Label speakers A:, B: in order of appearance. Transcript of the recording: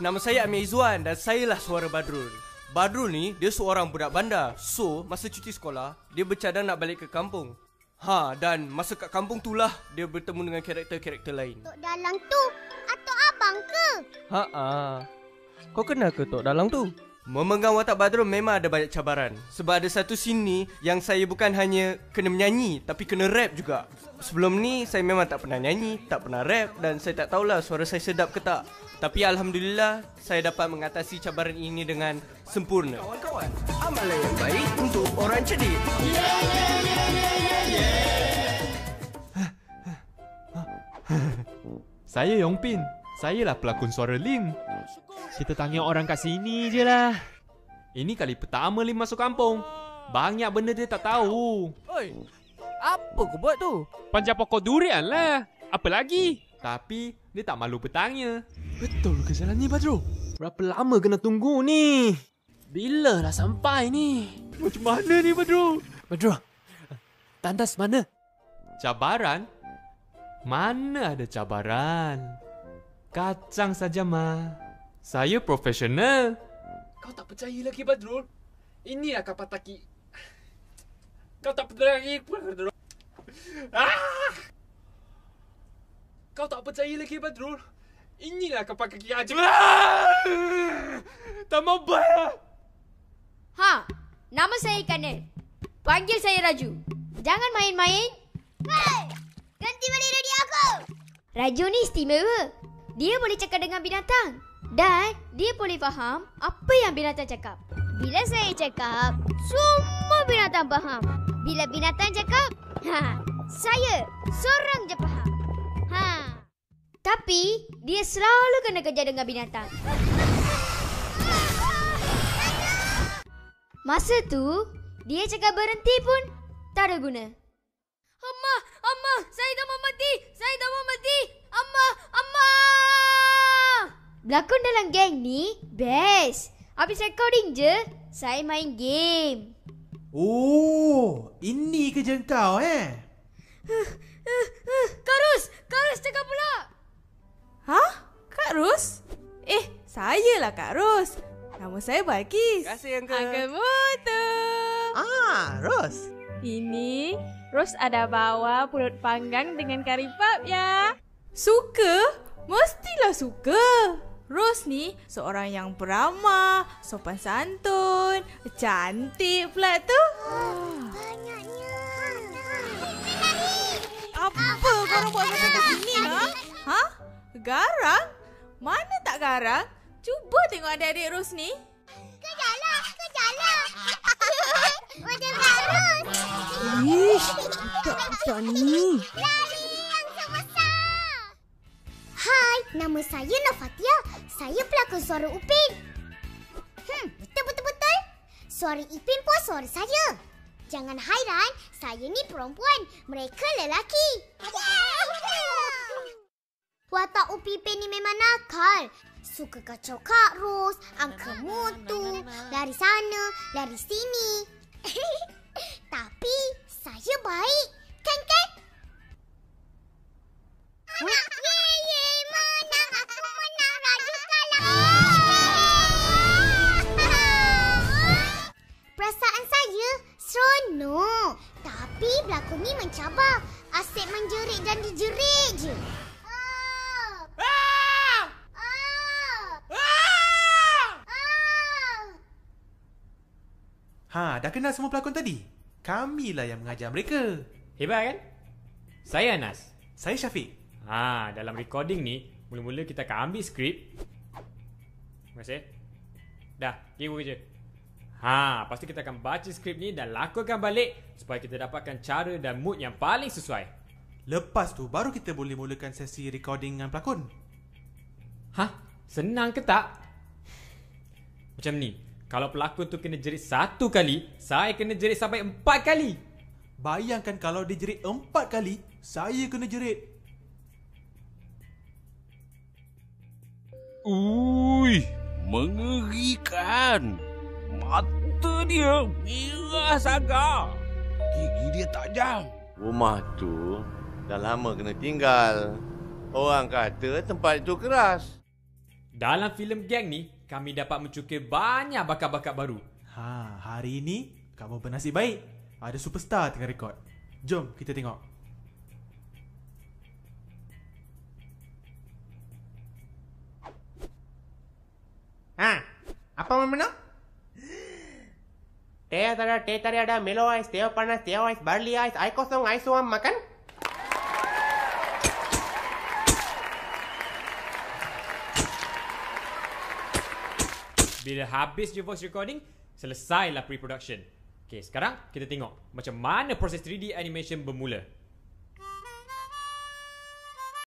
A: Nama saya Amir Izzuan dan saya lah suara Badrul. Badrul ni dia seorang budak bandar. So, masa cuti sekolah, dia bercadang nak balik ke kampung. Dan masa kat kampung tu lah dia bertemu dengan karakter-karakter lain.
B: Tok Dalang tu atau abang ke?
A: Kau kenal ke Tok Dalang tu? Memegang watak Badrul memang ada banyak cabaran. Sebab ada satu scene ni yang saya bukan hanya kena menyanyi tapi kena rap juga. Sebelum ni saya memang tak pernah nyanyi, tak pernah rap dan saya tak tahulah suara saya sedap ke tak. Tapi Alhamdulillah saya dapat mengatasi cabaran ini dengan sempurna. Kawan-kawan, amalan yang baik untuk orang cerdik.
C: Saya Yongpin. Saya lah pelakon suara Lim. Kita tanya orang kat sini je lah. Ini kali pertama Lim masuk kampung. Banyak benda dia tak tahu.
A: Oi, apa kau buat tu?
C: Panjat pokok durian lah. Apa lagi? Tapi dia tak malu bertanya.
D: Betul ke jalan ni, Badrul? Berapa lama kena tunggu ni? Bila dah sampai ni?
C: Macam mana ni Badrul?
D: Badrul, tandas mana?
C: Cabaran? Mana ada cabaran? Kacang saja, Ma. Saya profesional.
D: Kau tak percaya lagi, Badrul? Inilah kapal taki. Kau tak percaya lagi, Badrul? Kau tak percaya lagi, Badrul? Inilah kapal kaki Haji. Tak mau bayar.
E: Nama saya Kanel. Panggil saya Raju. Jangan main-main.
B: Hei, ganti balik radio aku.
E: Raju ni istimewa. Dia boleh cakap dengan binatang. Dan dia boleh faham apa yang binatang cakap.
B: Bila saya cakap, semua binatang faham. Bila binatang cakap, saya seorang je faham.
E: Tapi dia selalu kena kerja dengan binatang. Masa tu dia cakap berhenti pun tak ada guna. Amma, saya dah mau mati. Amma. Berlakon dalam geng ni best. Habis recording je, saya main game.
F: Oh, ini kerja kau
E: Kak Ros cakap pula.
G: Kak Ros? Sayalah Kak Ros. Nama saya Balkis.
A: Terima kasih, Uncle.
G: Uncle Moto.
F: Ros.
G: Ini Ros ada bawa pulut panggang dengan kari pap ya. Suka? Mestilah suka. Ros ni seorang yang beramah, sopan santun, cantik pula tu.
B: Banyaknya.
G: Apa korang buat sampai kat sini Garang? Mana tak garang? Cuba tengok adik-adik Ros ni.
B: Kejalah. Macam Kak Ros.
G: Ish, budak-budak ni.
B: Lari yang sebesar. Hai, nama saya Nafatia. Saya pelakon suara Upin. Betul. Suara Ipin pun suara saya. Jangan hairan, saya ni perempuan. Mereka lelaki. Watak Upin ni memang nakal. Suka kacau Kak Ros, Uncle Motu, lari sana, lari sini. Tapi saya baik, kan? Ye, menang, aku menang, Raju kalah. Perasaan saya seronok. Tapi berlakon ni mencabar. Asyik menjerit dan dijerit je.
F: Dah kenal semua pelakon tadi? Kamilah yang mengajar mereka.
C: Hebat kan? Saya Anas.
F: Saya Syafiq.
C: Dalam recording ni, mula-mula kita akan ambil skrip. Terima kasih. Dah, kira je. Lepas tu kita akan baca skrip ni dan lakonkan balik supaya kita dapatkan cara dan mood yang paling sesuai.
F: Lepas tu, baru kita boleh mulakan sesi recording dengan pelakon.
C: Senang ke tak? Macam ni. Kalau pelakon tu kena jerit 1 kali, saya kena jerit sampai 4 kali.
F: Bayangkan kalau dia jerit 4 kali, saya kena jerit.
H: Ui, mengerikan. Mata dia merah sangat. Gigi dia tajam.
I: Rumah tu dah lama kena tinggal. Orang kata tempat itu keras.
C: Dalam filem geng ni, kami dapat mencukir banyak bakat-bakat baru.
F: Hari ini kamu bernasib baik. Ada superstar tengah rekod. Jom kita tengok.
I: Apa mana? Teh tadi ada Melo Ice, Teh Panas, Teh Ice, Barley Ice, Ice kosong, Ice suam makan?
C: Bila habis je voice recording, selesailah pre-production. Okay, sekarang kita tengok macam mana proses 3D animation bermula.